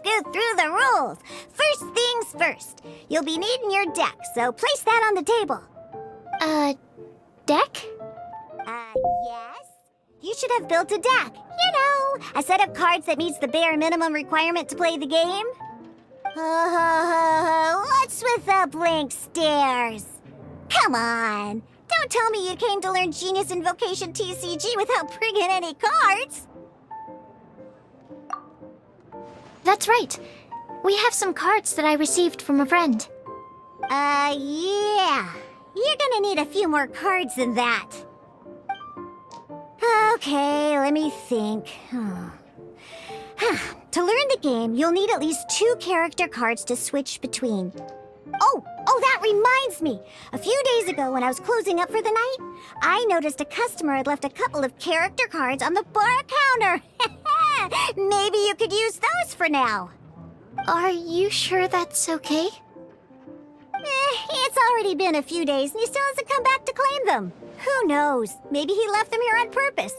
you through the rules. First things first. You'll be needing your deck, so place that on the table. Deck? Yes? You should have built a deck. You know, a set of cards that meets the bare minimum requirement to play the game. What's with the blank stares? Come on. Don't tell me you came to learn Genius Invocation TCG without bringing any cards. That's right. We have some cards that I received from a friend. Yeah. You're gonna need a few more cards than that. Okay, let me think. To learn the game, you'll need at least 2 character cards to switch between. Oh, that reminds me. A few days ago when I was closing up for the night, I noticed a customer had left a couple of character cards on the bar counter. Maybe you could use those for now. Are you sure that's okay? It's already been a few days and he still hasn't come back to claim them. Who knows? Maybe he left them here on purpose.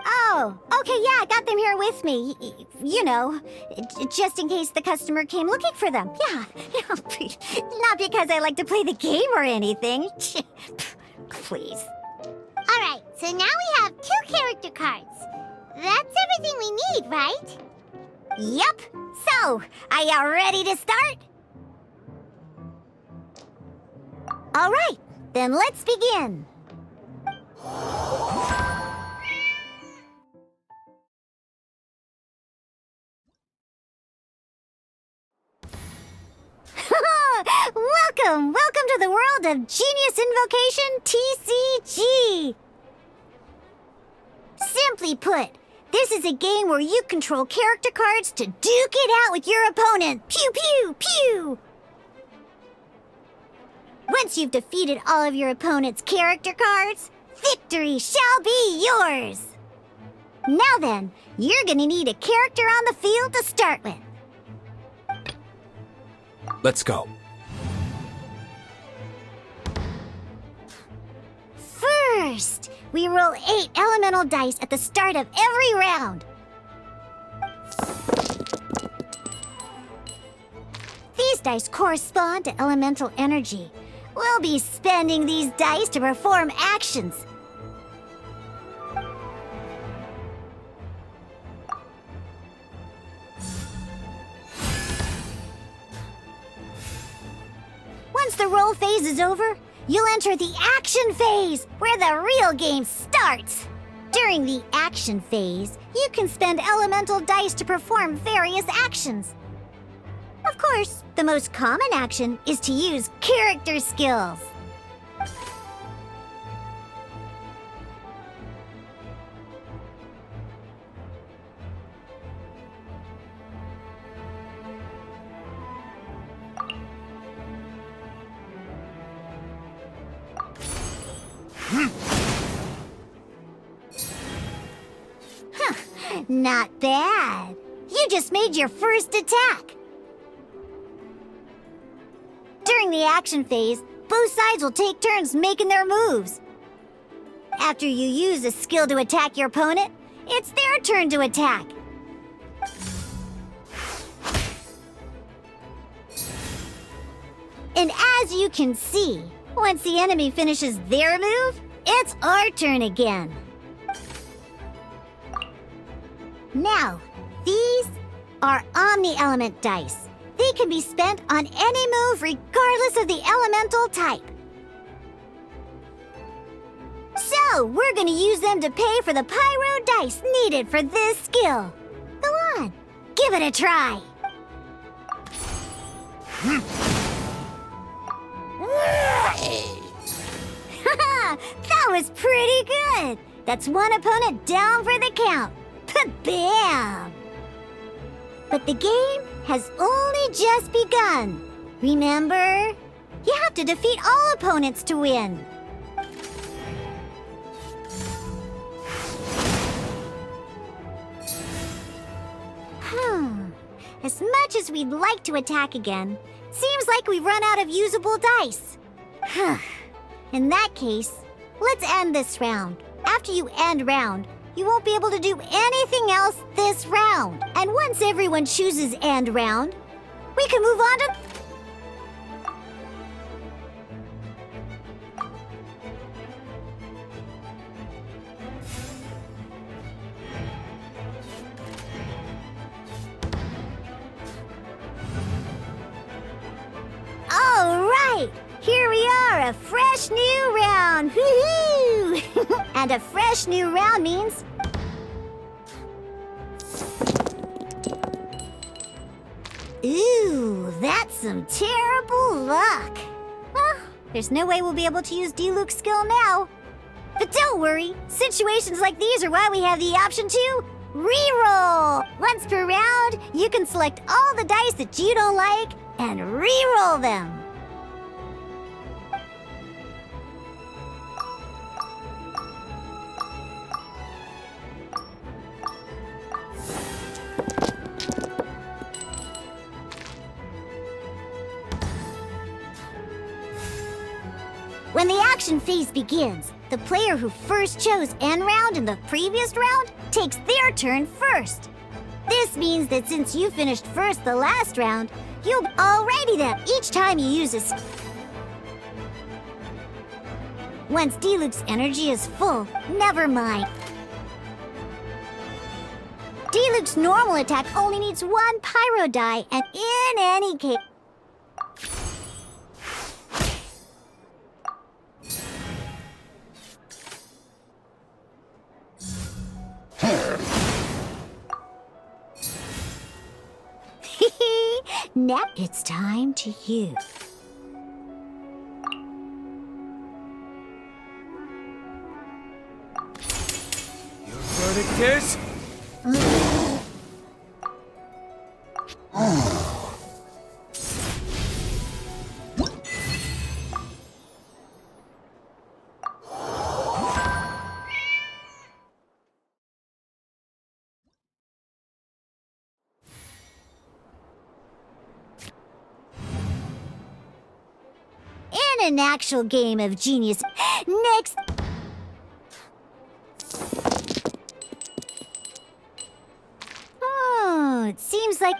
Oh, okay, yeah, I got them here with me. You know, just in case the customer came looking for them. Yeah, not because I like to play the game or anything. Please. All right, so now we have 2 character cards. That's everything we need, right? Yep. So, are you ready to start? All right, then let's begin. Welcome to the world of Genius Invocation TCG. Simply put, this is a game where you control character cards to duke it out with your opponent. Pew, pew, pew! Once you've defeated all of your opponent's character cards, victory shall be yours! Now then, you're gonna need a character on the field to start with. Let's go. First, we roll 8 elemental dice at the start of every round. These dice correspond to elemental energy. We'll be spending these dice to perform actions. Once the roll phase is over, you'll enter the action phase, where the real game starts. During the action phase, you can spend elemental dice to perform various actions. Of course, the most common action is to use character skills. Not bad. You just made your first attack. During the action phase, both sides will take turns making their moves. After you use a skill to attack your opponent, it's their turn to attack. And as you can see, once the enemy finishes their move, it's our turn again. Now, these are Omni-Element dice. They can be spent on any move regardless of the elemental type. So, we're gonna use them to pay for the pyro dice needed for this skill. Go on, give it a try. That was pretty good. That's one opponent down for the count. Bam! But the game has only just begun. Remember? You have to defeat all opponents to win. As much as we'd like to attack again, seems like we've run out of usable dice. In that case, let's end this round. After you end round, you won't be able to do anything else this round. And once everyone chooses end round, we can move on to... All right, here we are, a fresh new round. Woohoo! And a fresh new round means ooh, that's some terrible luck. Well, there's no way we'll be able to use Diluc's skill now. But don't worry, situations like these are why we have the option to reroll. Once per round, you can select all the dice that you don't like and reroll them. When the action phase begins, the player who first chose end round in the previous round takes their turn first. This means that since you finished first the last round, you'll alrighty then each time you use a... Once Diluc's energy is full, never mind. Diluc's normal attack only needs one pyro die, and in any case... Now it's time to use. Your verdict is? In an actual game of genius. Next. Oh, it seems like...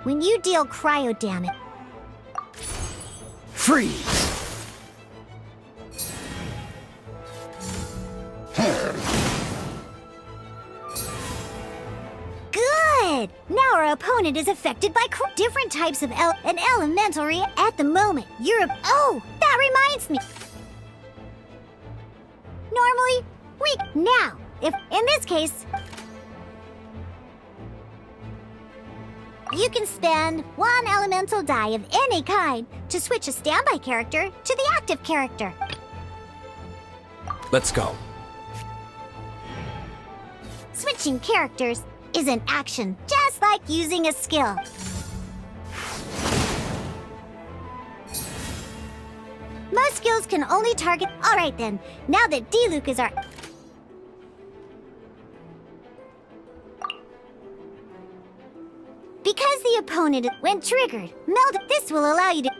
When you deal cryo damage... Freeze! Good! Now our opponent is affected by different types of an elemental at the moment. Oh, that reminds me! Normally, now, if in this case... You can spend one elemental die of any kind to switch a standby character to the active character. Let's go. Switching characters is an action, just like using a skill. Most skills can only target... Alright then, now that Diluc is our... Because the opponent, when triggered, this will allow you to...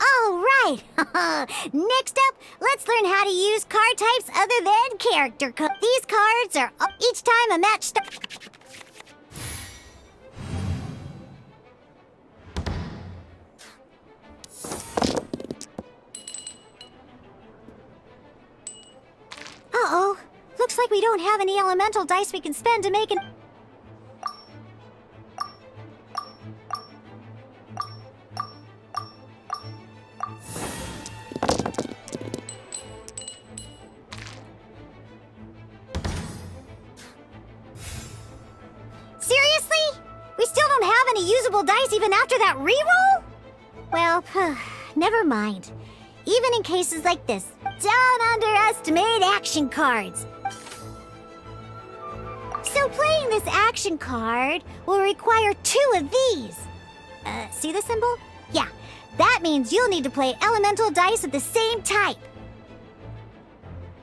All right. Next up, let's learn how to use card types other than character cards. These cards are each time a match starts. Uh-oh. Looks like we don't have any elemental dice we can spend to make an... multiple dice even after that reroll? Well, never mind. Even in cases like this, don't underestimate action cards. So playing this action card will require 2 of these. See the symbol? Yeah, that means you'll need to play elemental dice of the same type.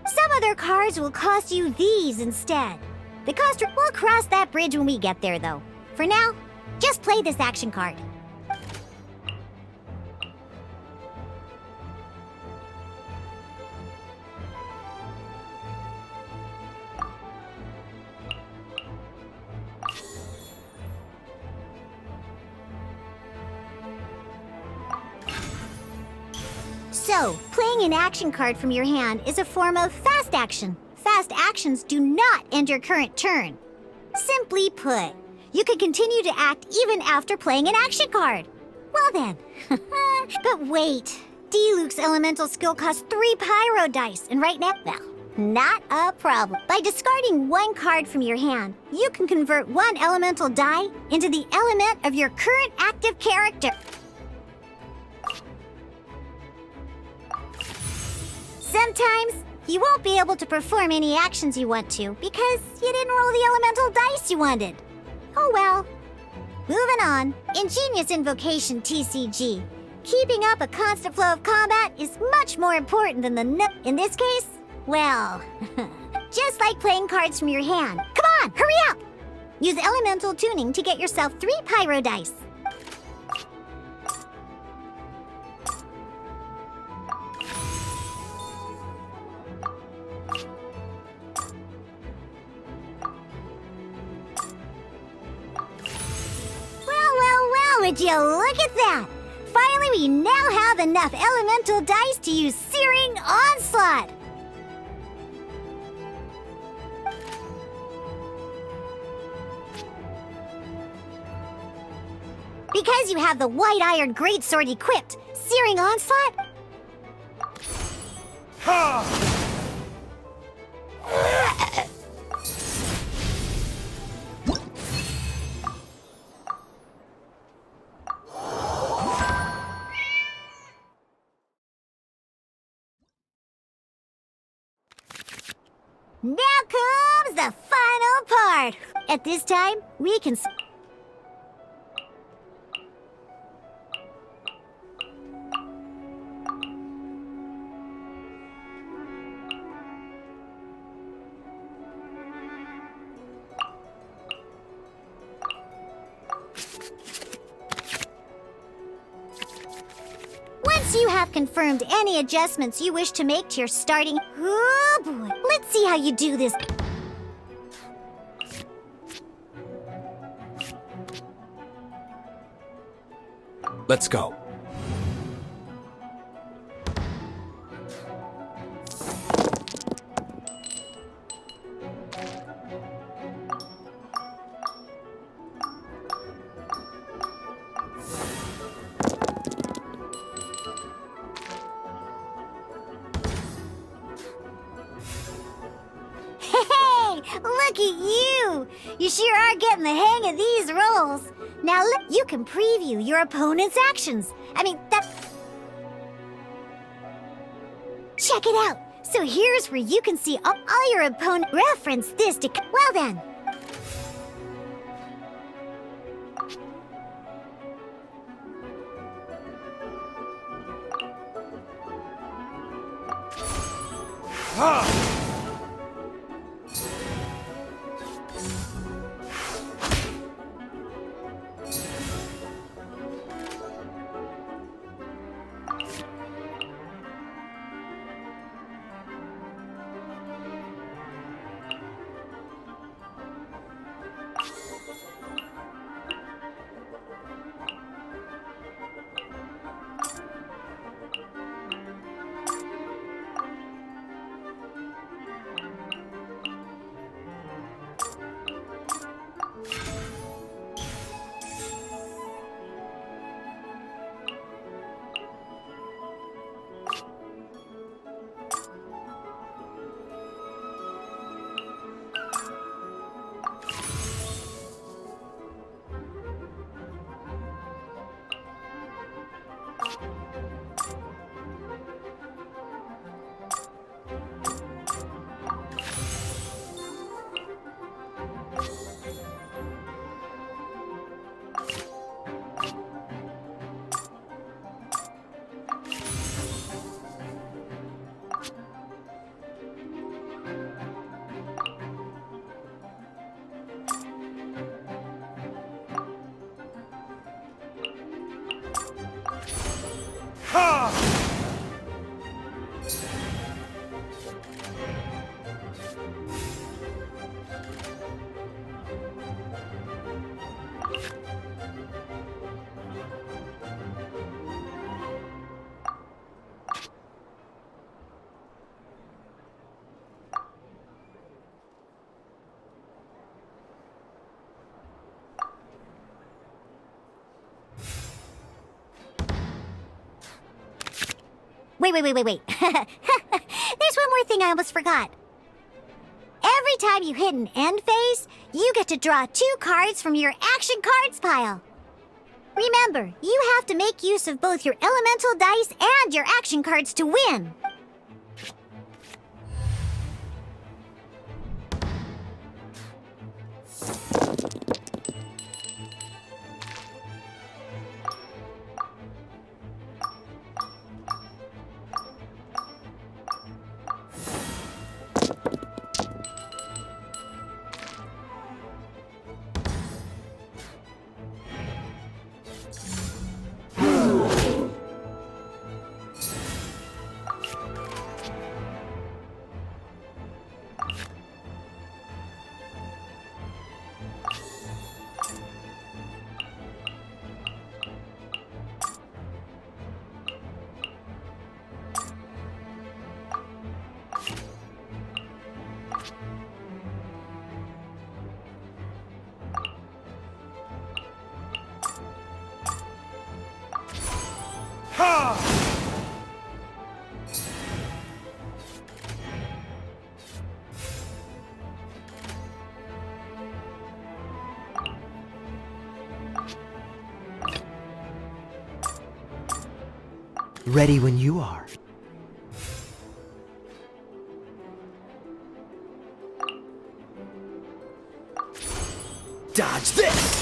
Some other cards will cost you these instead. The cost we'll cross that bridge when we get there, though. For now, just play this action card. So, playing an action card from your hand is a form of fast action. Fast actions do not end your current turn. Simply put, you can continue to act even after playing an action card. Well then. But wait, D-Luke's elemental skill costs 3 pyro dice, and right now, well, not a problem. By discarding 1 card from your hand, you can convert 1 elemental die into the element of your current active character. Sometimes, you won't be able to perform any actions you want to because you didn't roll the elemental dice you wanted. Oh well. Moving on. Ingenious Invocation TCG. Keeping up a constant flow of combat is much more important than in this case, well, just like playing cards from your hand. Come on, hurry up! Use elemental tuning to get yourself 3 pyro dice. Would you look at that? Finally, we now have enough elemental dice to use Searing Onslaught! Because you have the White Iron Greatsword equipped, Searing Onslaught... Ha! Now comes the final part! At this time, we can... Once you have confirmed any adjustments you wish to make to your starting... Oh boy, let's see how you do this. Let's go. Look at you! You sure are getting the hang of these rolls. Now you can preview your opponent's actions. I mean, that... Check it out. So here's where you can see all your opponent reference this to... Well then. Ha! Wait. There's one more thing I almost forgot. Every time you hit an end phase, you get to draw 2 cards from your action cards pile. Remember, you have to make use of both your elemental dice and your action cards to win. Ready when you are. Dodge this!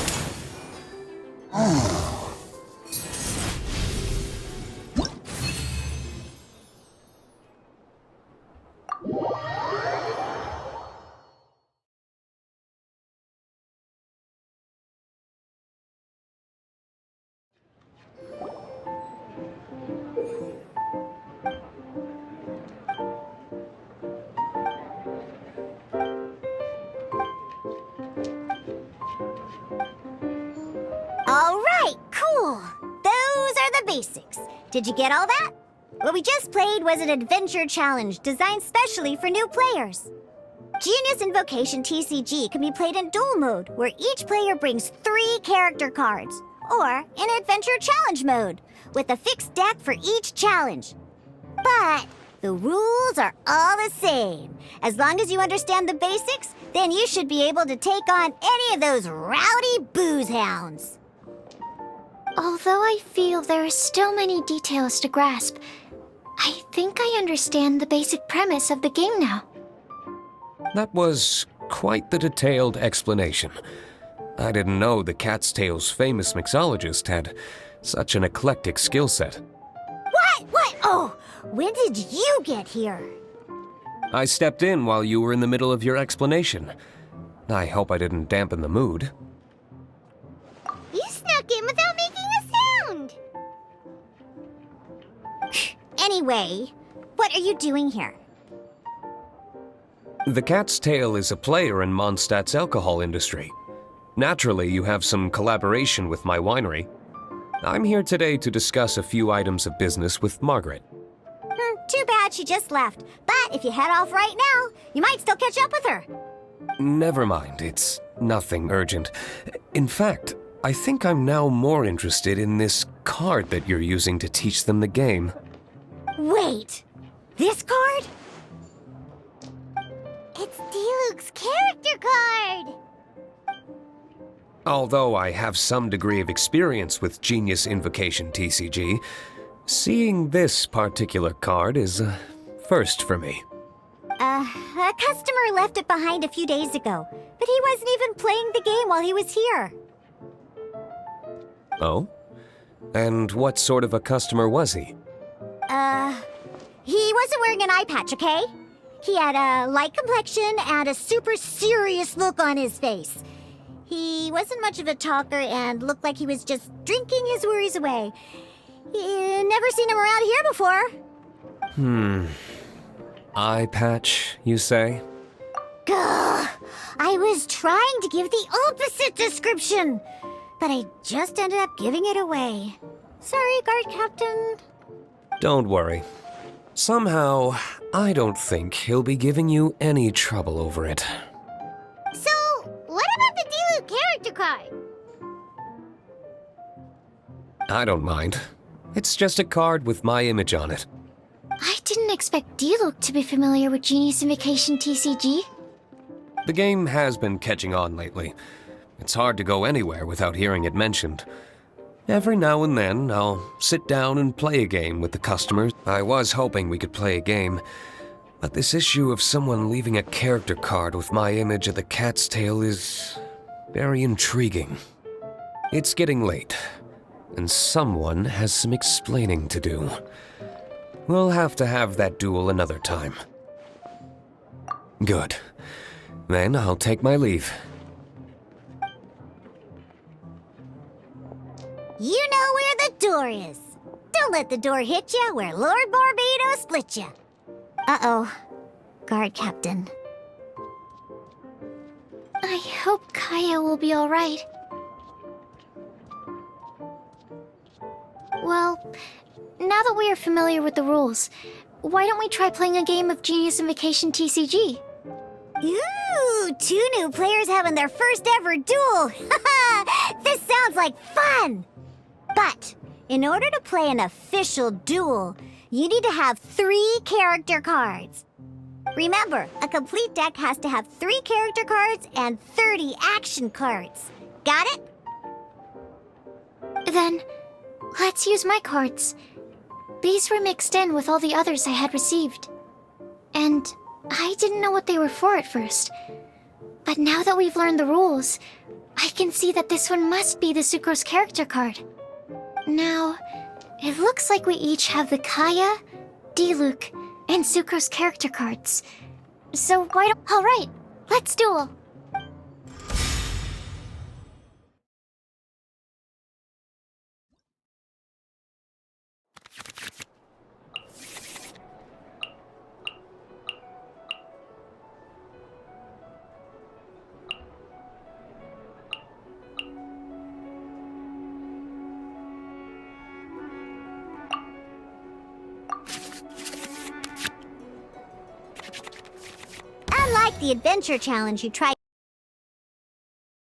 All right, cool. Those are the basics. Did you get all that? What we just played was an adventure challenge designed specially for new players. Genius Invocation TCG can be played in duel mode, where each player brings 3 character cards, or in adventure challenge mode, with a fixed deck for each challenge. But the rules are all the same. As long as you understand the basics, then you should be able to take on any of those rowdy booze hounds. Although I feel there are still many details to grasp, I think I understand the basic premise of the game now. That was quite the detailed explanation. I didn't know the Cat's Tail's famous mixologist had such an eclectic skill set. What? Oh, when did you get here? I stepped in while you were in the middle of your explanation. I hope I didn't dampen the mood. You snuck in without making a sound. Anyway, what are you doing here? The Cat's Tail is a player in Mondstadt's alcohol industry. Naturally, you have some collaboration with my winery. I'm here today to discuss a few items of business with Margaret. Too bad she just left. But if you head off right now, you might still catch up with her. Never mind, it's nothing urgent. In fact, I think I'm now more interested in this card that you're using to teach them the game. Wait, this card? It's Diluc's character card. Although I have some degree of experience with Genius Invocation TCG, seeing this particular card is a first for me. A customer left it behind a few days ago, but he wasn't even playing the game while he was here. Oh? And what sort of a customer was he? He wasn't wearing an eye patch, okay? He had a light complexion and a super serious look on his face. He wasn't much of a talker and looked like he was just drinking his worries away. Never seen him around here before. Eye patch, you say? Gah! I was trying to give the opposite description, but I just ended up giving it away. Sorry, guard captain. Don't worry. Somehow, I don't think he'll be giving you any trouble over it. So, what about the Diluc character card? I don't mind. It's just a card with my image on it. didn't expect Diluc to be familiar with Genius Invocation TCG. The game has been catching on lately. It's hard to go anywhere without hearing it mentioned. Every now and then, I'll sit down and play a game with the customers. I was hoping we could play a game, but this issue of someone leaving a character card with my image of the cat's tail is very intriguing. It's getting late, and someone has some explaining to do. We'll have to have that duel another time. Good. Then I'll take my leave. You know where the door is. Don't let the door hit you where Lord Barbados split you. Uh-oh. Guard Captain. I hope Kaya will be alright. Well, now that we are familiar with the rules, why don't we try playing a game of Genius Invocation TCG? Ooh, 2 new players having their first ever duel. This sounds like fun! But, in order to play an official duel, you need to have 3 character cards. Remember, a complete deck has to have 3 character cards and 30 action cards. Got it? Then, let's use my cards. These were mixed in with all the others I had received. And I didn't know what they were for at first. But now that we've learned the rules, I can see that this one must be the Sucrose character card. Now, it looks like we each have the Kaya, Diluc, and Sucrose character cards. So why don't... Alright, let's duel! Unlike the adventure challenge you tried